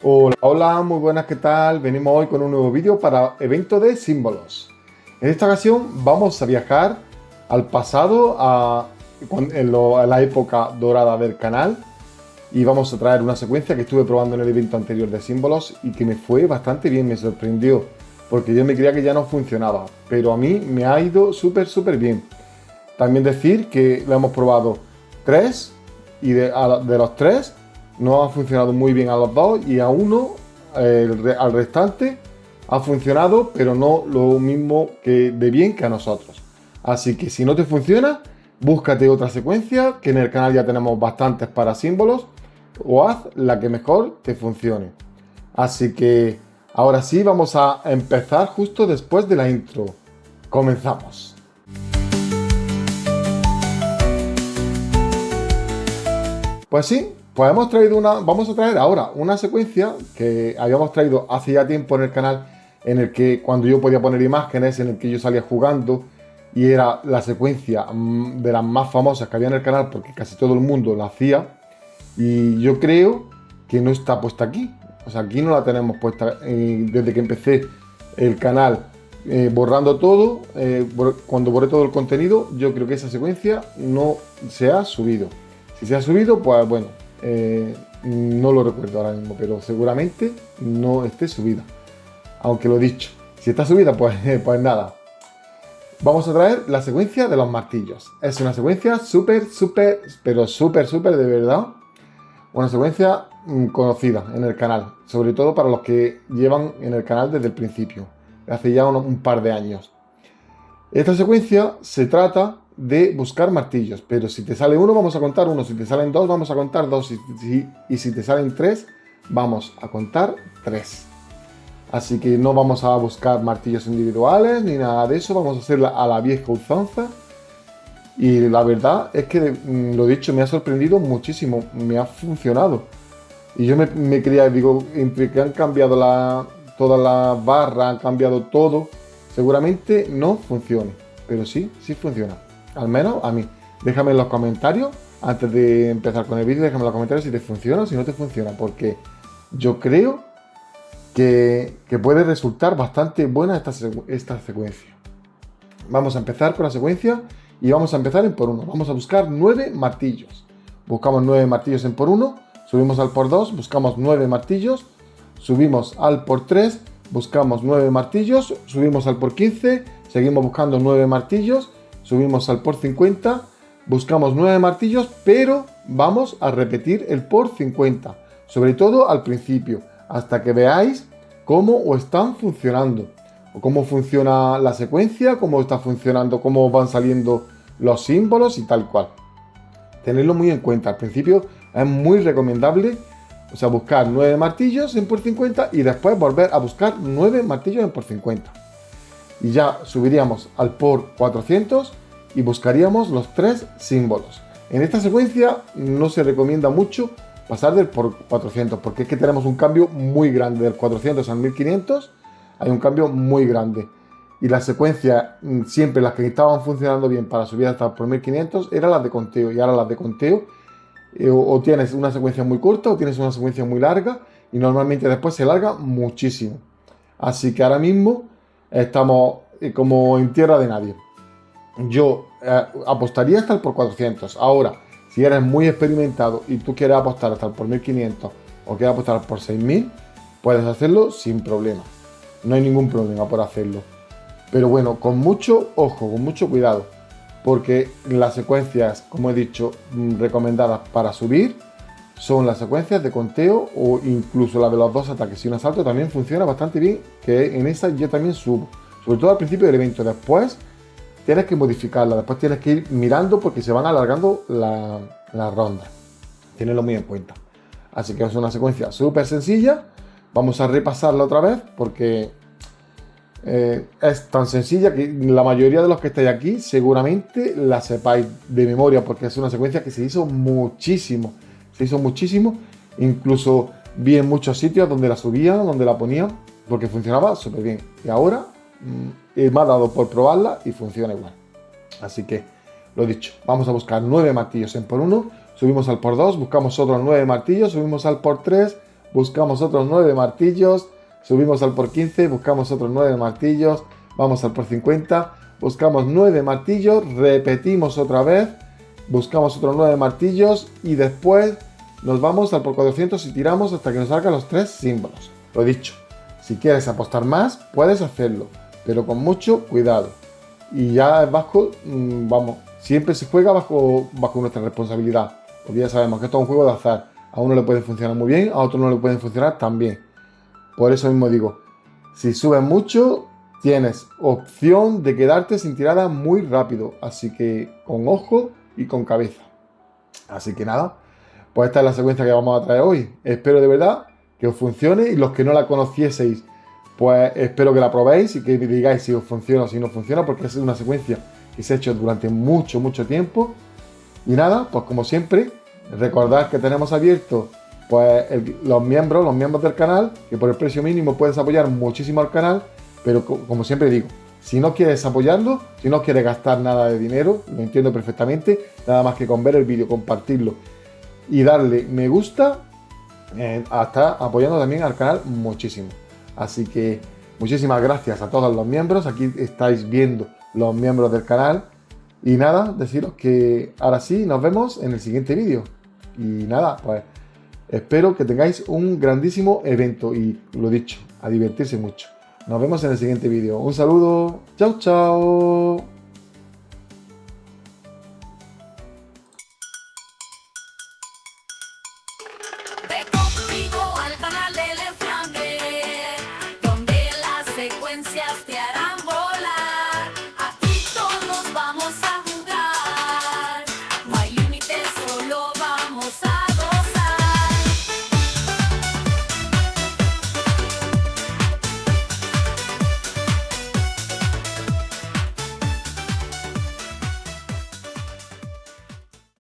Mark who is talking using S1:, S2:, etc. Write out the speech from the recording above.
S1: Hola, hola, muy buenas, ¿qué tal? Venimos hoy con un nuevo vídeo para evento de símbolos. En esta ocasión vamos a viajar al pasado, a la época dorada del canal, y vamos a traer una secuencia que estuve probando en el evento anterior de símbolos y que me fue bastante bien, me sorprendió, porque yo me creía que ya no funcionaba, pero a mí me ha ido súper bien. También decir que lo hemos probado tres y de los tres no ha funcionado muy bien a los dos y a uno, al restante, ha funcionado, pero no lo mismo que de bien que a nosotros. Así que si no te funciona, búscate otra secuencia, que en el canal ya tenemos bastantes para símbolos, o haz la que mejor te funcione. Así que ahora sí, vamos a empezar justo después de la intro. Comenzamos. Pues sí, pues vamos a traer ahora una secuencia que habíamos traído hace ya tiempo en el canal, en el que cuando yo podía poner imágenes, en el que yo salía jugando, y era la secuencia de las más famosas que había en el canal, porque casi todo el mundo la hacía, y yo creo que no está puesta aquí. O sea, aquí no la tenemos puesta desde que empecé el canal, borrando todo, cuando borré todo el contenido, yo creo que esa secuencia no se ha subido. Si se ha subido, pues bueno, no lo recuerdo ahora mismo, pero seguramente no esté subida. Aunque lo he dicho, si está subida, pues, pues nada. Vamos a traer la secuencia de los martillos. Es una secuencia pero súper de verdad. Una secuencia conocida en el canal, sobre todo para los que llevan en el canal desde el principio, hace ya un par de años. Esta secuencia se trata de buscar martillos, pero si te sale uno vamos a contar uno, si te salen dos vamos a contar dos y si te salen tres vamos a contar tres. Así que no vamos a buscar martillos individuales ni nada de eso, vamos a hacerla a la vieja usanza. Y la verdad es que, lo dicho, me ha sorprendido muchísimo, me ha funcionado. Y yo me creía, digo, entre que han cambiado todas las barras, han cambiado todo, seguramente no funcione. Pero sí funciona. Al menos a mí. Déjame en los comentarios, antes de empezar con el vídeo, déjame en los comentarios si te funciona o si no te funciona. Porque yo creo que puede resultar bastante buena esta secuencia. Vamos a empezar con la secuencia y vamos a empezar en por uno. Vamos a buscar 9 martillos. Buscamos 9 martillos en por uno. Subimos al por 2, buscamos 9 martillos, subimos al por 3, buscamos 9 martillos, subimos al por 15, seguimos buscando 9 martillos, subimos al por 50, buscamos 9 martillos, pero vamos a repetir el por 50, sobre todo al principio, hasta que veáis cómo están funcionando, o cómo funciona la secuencia, cómo está funcionando, cómo van saliendo los símbolos y tal cual. Tenedlo muy en cuenta, al principio es muy recomendable, o sea, buscar 9 martillos en por 50 y después volver a buscar 9 martillos en por 50. Y ya subiríamos al por 400 y buscaríamos los 3 símbolos. En esta secuencia no se recomienda mucho pasar del por 400, porque es que tenemos un cambio muy grande, del 400 al 1500, hay un cambio muy grande. Y las secuencias, siempre las que estaban funcionando bien para subir hasta por 1500, eran las de conteo, y ahora las de conteo o tienes una secuencia muy corta o tienes una secuencia muy larga y normalmente después se larga muchísimo. Así que ahora mismo estamos como en tierra de nadie. Yo apostaría hasta el por 400. Ahora, si eres muy experimentado y tú quieres apostar hasta el por 1500 o quieres apostar por 6000, puedes hacerlo sin problema. No hay ningún problema por hacerlo. Pero bueno, con mucho ojo, con mucho cuidado, porque las secuencias, como he dicho, recomendadas para subir son las secuencias de conteo o incluso la de los 2 ataques y un asalto también funciona bastante bien, que en esa yo también subo, sobre todo al principio del evento. Después tienes que modificarla, después tienes que ir mirando porque se van alargando las rondas. Tenedlo muy en cuenta. Así que es una secuencia súper sencilla. Vamos a repasarla otra vez porque es tan sencilla que la mayoría de los que estáis aquí seguramente la sepáis de memoria, porque es una secuencia que se hizo muchísimo, incluso vi en muchos sitios donde la subían, donde la ponían, porque funcionaba súper bien. Y ahora me ha dado por probarla y funciona igual. Así que, lo dicho, vamos a buscar 9 martillos en por 1, subimos al por 2, buscamos otros 9 martillos, subimos al por 3, buscamos otros 9 martillos, subimos al por 15, buscamos otros 9 martillos, vamos al por 50, buscamos 9 martillos, repetimos otra vez, buscamos otros 9 martillos y después nos vamos al por 400 y tiramos hasta que nos salgan los 3 símbolos. Lo dicho, si quieres apostar más, puedes hacerlo, pero con mucho cuidado. Y ya bajo, vamos, siempre se juega bajo nuestra responsabilidad, porque ya sabemos que esto es un juego de azar. A uno le puede funcionar muy bien, a otro no le puede funcionar tan bien. Por eso mismo digo, si subes mucho, tienes opción de quedarte sin tirada muy rápido. Así que con ojo y con cabeza. Así que nada, pues esta es la secuencia que vamos a traer hoy. Espero de verdad que os funcione y los que no la conocieseis, pues espero que la probéis y que me digáis si os funciona o si no funciona, porque es una secuencia que se ha hecho durante mucho tiempo. Y nada, pues como siempre, recordad que tenemos abierto pues los miembros del canal, que por el precio mínimo puedes apoyar muchísimo al canal, pero como siempre digo, si no quieres apoyarlo, si no quieres gastar nada de dinero, lo entiendo perfectamente, nada más que con ver el vídeo, compartirlo y darle me gusta, hasta apoyando también al canal muchísimo. Así que muchísimas gracias a todos los miembros, aquí estáis viendo los miembros del canal. Y nada, deciros que ahora sí, nos vemos en el siguiente vídeo. Y nada, pues espero que tengáis un grandísimo evento y lo dicho, a divertirse mucho. Nos vemos en el siguiente vídeo. Un saludo, chao, chao.